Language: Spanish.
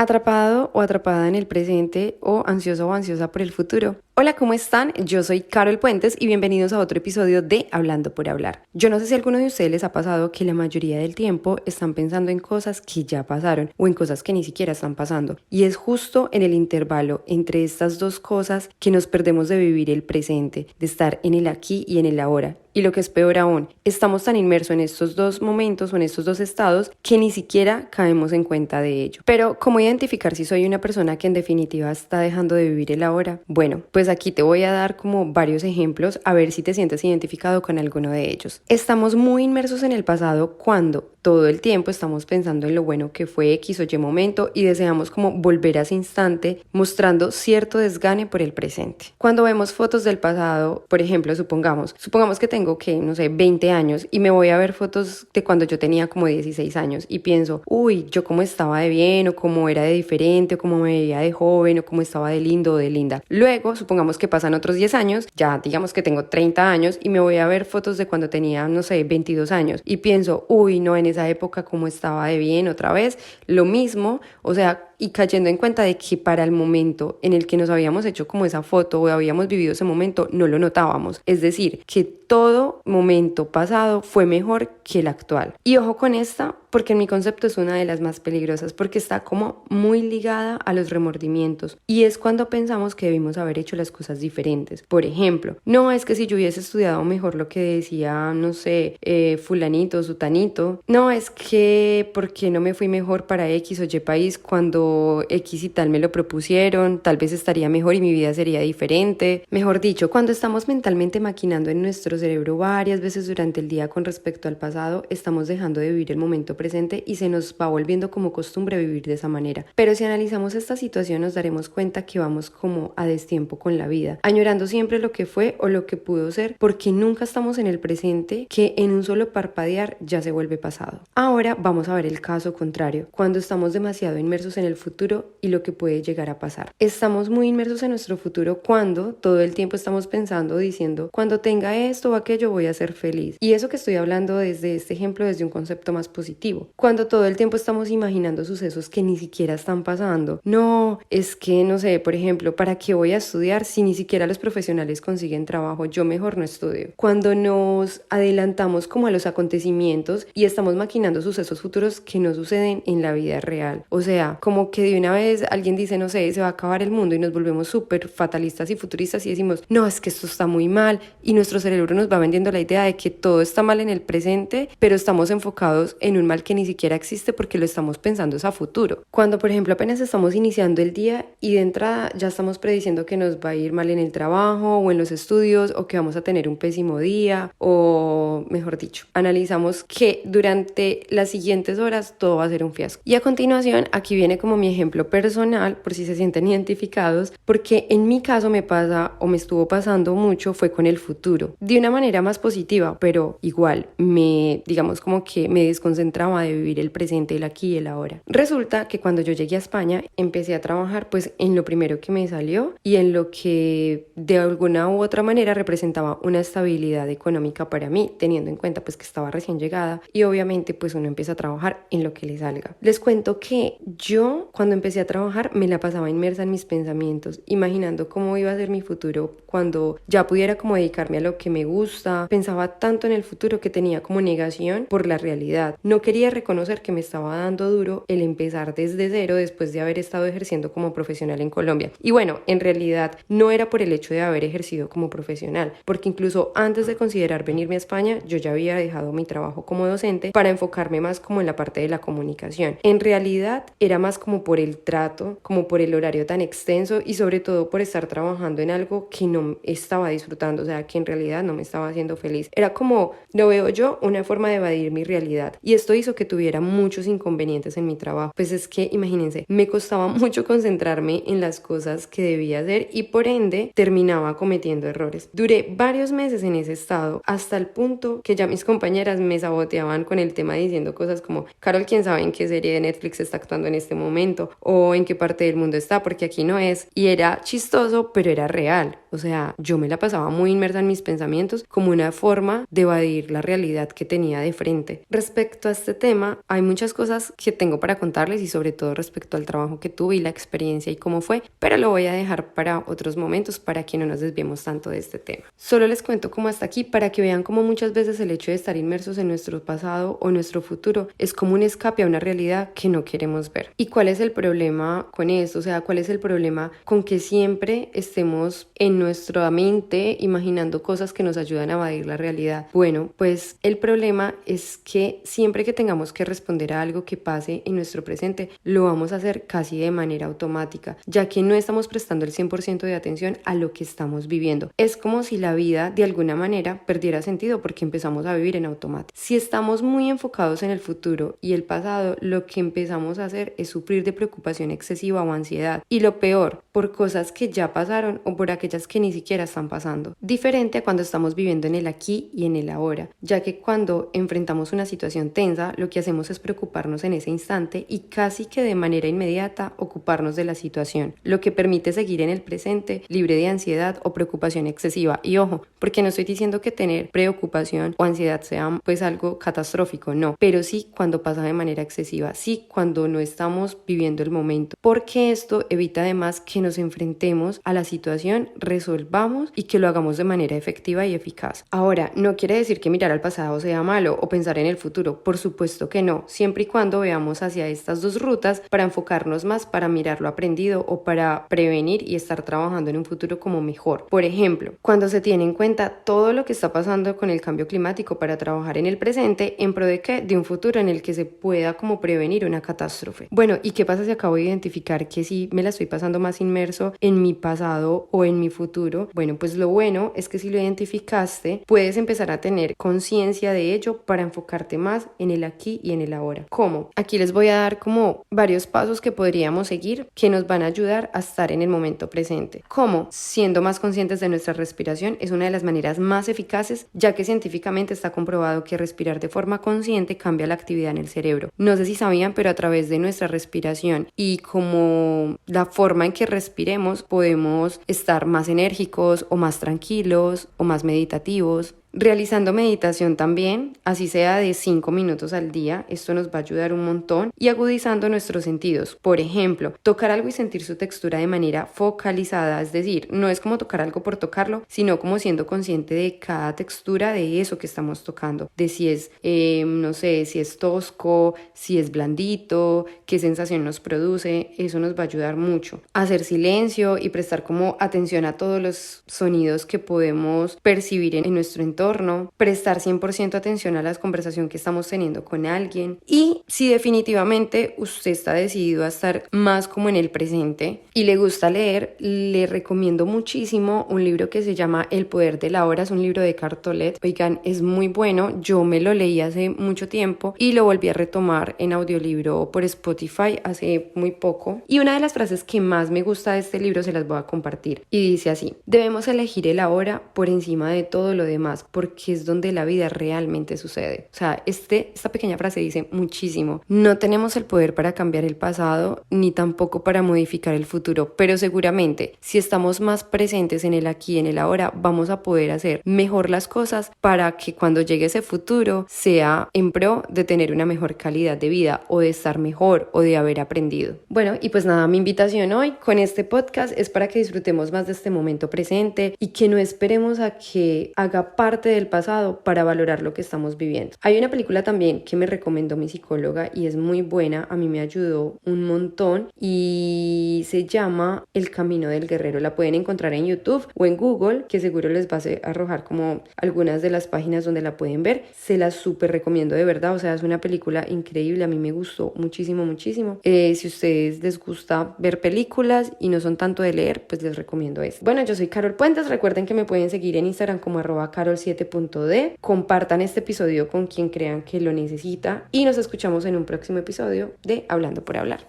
Atrapado o atrapada en el presente o ansioso o ansiosa por el futuro. Hola, ¿cómo están? Yo soy Carol Puentes y bienvenidos a otro episodio de Hablando por Hablar. Yo no sé si a alguno de ustedes les ha pasado que la mayoría del tiempo están pensando en cosas que ya pasaron o en cosas que ni siquiera están pasando. Y es justo en el intervalo entre estas dos cosas que nos perdemos de vivir el presente, de estar en el aquí y en el ahora. Y lo que es peor aún, estamos tan inmersos en estos dos momentos o en estos dos estados que ni siquiera caemos en cuenta de ello. Pero, ¿cómo identificar si soy una persona que en definitiva está dejando de vivir el ahora? Bueno, pues aquí te voy a dar como varios ejemplos a ver si te sientes identificado con alguno de ellos. Estamos muy inmersos en el pasado cuando todo el tiempo estamos pensando en lo bueno que fue X o Y momento y deseamos como volver a ese instante mostrando cierto desgane por el presente. Cuando vemos fotos del pasado, por ejemplo, supongamos que tengo no sé, 20 años y me voy a ver fotos de cuando yo tenía como 16 años y pienso, uy, yo cómo estaba de bien o cómo era de diferente o cómo me veía de joven o cómo estaba de lindo o de linda. Luego, supongamos que pasan otros 10 años, ya digamos que tengo 30 años y me voy a ver fotos de cuando tenía, no sé, 22 años y pienso, uy, no, en esa época cómo estaba de bien otra vez, lo mismo, o sea, y cayendo en cuenta de que para el momento en el que nos habíamos hecho como esa foto o habíamos vivido ese momento, no lo notábamos. Es decir, que todo momento pasado fue mejor que el actual. Y ojo con esta, porque en mi concepto es una de las más peligrosas, porque está como muy ligada a los remordimientos. Y es cuando pensamos que debimos haber hecho las cosas diferentes. Por ejemplo, no es que si yo hubiese estudiado mejor lo que decía, no sé, fulanito, sutanito. No es que porque no me fui mejor para X o Y país cuando X y tal me lo propusieron, tal vez estaría mejor y mi vida sería diferente. Mejor dicho, cuando estamos mentalmente maquinando en nuestro cerebro varias veces durante el día con respecto al pasado, estamos dejando de vivir el momento presente y se nos va volviendo como costumbre vivir de esa manera. Pero si analizamos esta situación nos daremos cuenta que vamos como a destiempo con la vida, añorando siempre lo que fue o lo que pudo ser, porque nunca estamos en el presente que en un solo parpadear ya se vuelve pasado. Ahora vamos a ver el caso contrario, cuando estamos demasiado inmersos en el futuro y lo que puede llegar a pasar. Estamos muy inmersos en nuestro futuro cuando todo el tiempo estamos pensando, diciendo, cuando tenga esto o aquello voy a ser feliz. Y eso que estoy hablando desde este ejemplo, desde un concepto más positivo. Cuando todo el tiempo estamos imaginando sucesos que ni siquiera están pasando. No, es que, no sé, por ejemplo, ¿para qué voy a estudiar si ni siquiera los profesionales consiguen trabajo? Yo mejor no estudio. Cuando nos adelantamos como a los acontecimientos y estamos maquinando sucesos futuros que no suceden en la vida real. O sea, como que de una vez alguien dice, no sé, se va a acabar el mundo y nos volvemos súper fatalistas y futuristas y decimos, no, es que esto está muy mal, y nuestro cerebro nos va vendiendo la idea de que todo está mal en el presente, pero estamos enfocados en un mal que ni siquiera existe porque lo estamos pensando a futuro. Cuando, por ejemplo, apenas estamos iniciando el día y de entrada ya estamos prediciendo que nos va a ir mal en el trabajo o en los estudios o que vamos a tener un pésimo día o, mejor dicho, analizamos que durante las siguientes horas todo va a ser un fiasco. Y a continuación, aquí viene como mi ejemplo personal, por si se sienten identificados, porque en mi caso me pasa o me estuvo pasando mucho fue con el futuro, de una manera más positiva, pero igual digamos como que me desconcentraba de vivir el presente, el aquí y el ahora. Resulta que cuando yo llegué a España empecé a trabajar pues en lo primero que me salió y en lo que de alguna u otra manera representaba una estabilidad económica para mí, teniendo en cuenta pues que estaba recién llegada y obviamente pues uno empieza a trabajar en lo que le salga. Les cuento que yo cuando empecé a trabajar me la pasaba inmersa en mis pensamientos, imaginando cómo iba a ser mi futuro cuando ya pudiera como dedicarme a lo que me gusta. Pensaba tanto en el futuro que tenía como negación por la realidad. No quería reconocer que me estaba dando duro el empezar desde cero después de haber estado ejerciendo como profesional en Colombia. Y bueno, en realidad no era por el hecho de haber ejercido como profesional, porque incluso antes de considerar venirme a España, yo ya había dejado mi trabajo como docente para enfocarme más como en la parte de la comunicación. En realidad era más como por el trato, como por el horario tan extenso y sobre todo por estar trabajando en algo que no estaba disfrutando, o sea, que en realidad no me estaba haciendo feliz. Era como, lo veo yo, una forma de evadir mi realidad. Y esto hizo que tuviera muchos inconvenientes en mi trabajo. Pues es que, imagínense, me costaba mucho concentrarme en las cosas que debía hacer y por ende terminaba cometiendo errores. Duré varios meses en ese estado hasta el punto que ya mis compañeras me saboteaban con el tema diciendo cosas como, Carol, ¿quién sabe en qué serie de Netflix está actuando en este momento? O en qué parte del mundo está, porque aquí no es. Y era chistoso, pero era real. O sea, yo me la pasaba muy inmersa en mis pensamientos como una forma de evadir la realidad que tenía de frente. Respecto a este tema, hay muchas cosas que tengo para contarles y sobre todo respecto al trabajo que tuve y la experiencia y cómo fue, pero lo voy a dejar para otros momentos para que no nos desviemos tanto de este tema. Solo les cuento como hasta aquí para que vean cómo muchas veces el hecho de estar inmersos en nuestro pasado o nuestro futuro es como un escape a una realidad que no queremos ver. ¿Y cuál es el problema con esto? O sea, ¿cuál es el problema con que siempre estemos en nuestra mente imaginando cosas que nos ayudan a evadir la realidad? Bueno, pues el problema es que siempre que tengamos que responder a algo que pase en nuestro presente, lo vamos a hacer casi de manera automática, ya que no estamos prestando el 100% de atención a lo que estamos viviendo. Es como si la vida de alguna manera perdiera sentido porque empezamos a vivir en automático. Si estamos muy enfocados en el futuro y el pasado, lo que empezamos a hacer es sufrir de preocupación excesiva o ansiedad. Y lo peor, por cosas que ya pasaron o por aquellas que ni siquiera están pasando. Diferente a cuando estamos viviendo en el aquí y en el ahora, ya que cuando enfrentamos una situación tensa, lo que hacemos es preocuparnos en ese instante y casi que de manera inmediata ocuparnos de la situación, lo que permite seguir en el presente libre de ansiedad o preocupación excesiva. Y ojo, porque no estoy diciendo que tener preocupación o ansiedad sea pues algo catastrófico, no, pero sí cuando pasa de manera excesiva, sí cuando no estamos viviendo el momento, porque esto evita además que nos enfrentemos a la situación, resolvamos y que lo hagamos de manera efectiva y eficaz. Ahora, no quiere decir que mirar al pasado sea malo o pensar en el futuro, por supuesto que no, siempre y cuando veamos hacia estas dos rutas para enfocarnos más, para mirar lo aprendido o para prevenir y estar trabajando en un futuro como mejor. Por ejemplo, cuando se tiene en cuenta todo lo que está pasando con el cambio climático para trabajar en el presente en pro de ¿qué? De un futuro en el que se pueda como prevenir una catástrofe. Bueno, ¿y qué pasa si acabo de identificar que sí me la estoy pasando más inmerso en mi pasado o en mi futuro? Bueno, pues lo bueno es que si lo identificaste, puedes empezar a tener conciencia de ello para enfocarte más en el aquí y en el ahora. ¿Cómo? Aquí les voy a dar como varios pasos que podríamos seguir que nos van a ayudar a estar en el momento presente. ¿Cómo? Siendo más conscientes de nuestra respiración es una de las maneras más eficaces, ya que científicamente está comprobado que respirar de forma consciente cambia la actividad en el cerebro. No sé si sabían, pero a través de nuestra respiración y como la forma en que respiremos podemos estar más enérgicos o más tranquilos o más meditativos. Realizando meditación también, así sea de 5 minutos al día, esto nos va a ayudar un montón y agudizando nuestros sentidos. Por ejemplo, tocar algo y sentir su textura de manera focalizada, es decir, no es como tocar algo por tocarlo, sino como siendo consciente de cada textura de eso que estamos tocando, de si es, no sé, si es tosco, si es blandito, qué sensación nos produce, eso nos va a ayudar mucho. Hacer silencio y prestar como atención a todos los sonidos que podemos percibir en nuestro entorno, prestar 100% atención a la conversación que estamos teniendo con alguien y si definitivamente usted está decidido a estar más como en el presente y le gusta leer, le recomiendo muchísimo un libro que se llama El poder de la hora, es un libro de Eckhart Tolle. Oigan, es muy bueno, yo me lo leí hace mucho tiempo y lo volví a retomar en audiolibro por Spotify hace muy poco y una de las frases que más me gusta de este libro se las voy a compartir y dice así: debemos elegir el ahora por encima de todo lo demás, porque es donde la vida realmente sucede. O sea, esta pequeña frase dice muchísimo. No tenemos el poder para cambiar el pasado, ni tampoco para modificar el futuro, pero seguramente si estamos más presentes en el aquí y en el ahora, vamos a poder hacer mejor las cosas para que cuando llegue ese futuro sea en pro de tener una mejor calidad de vida o de estar mejor o de haber aprendido. Bueno, y pues nada, mi invitación hoy con este podcast es para que disfrutemos más de este momento presente y que no esperemos a que haga parte del pasado para valorar lo que estamos viviendo. Hay una película también que me recomendó mi psicóloga y es muy buena, a mí me ayudó un montón y se llama El Camino del Guerrero. La pueden encontrar en YouTube o en Google, que seguro les va a arrojar como algunas de las páginas donde la pueden ver. Se la súper recomiendo de verdad, o sea, es una película increíble, a mí me gustó muchísimo, muchísimo. Si a ustedes les gusta ver películas y no son tanto de leer, pues les recomiendo esto. Bueno, yo soy Carol Puentes, recuerden que me pueden seguir en Instagram como @carol7.d. Compartan este episodio con quien crean que lo necesita y nos escuchamos en un próximo episodio de Hablando por Hablar.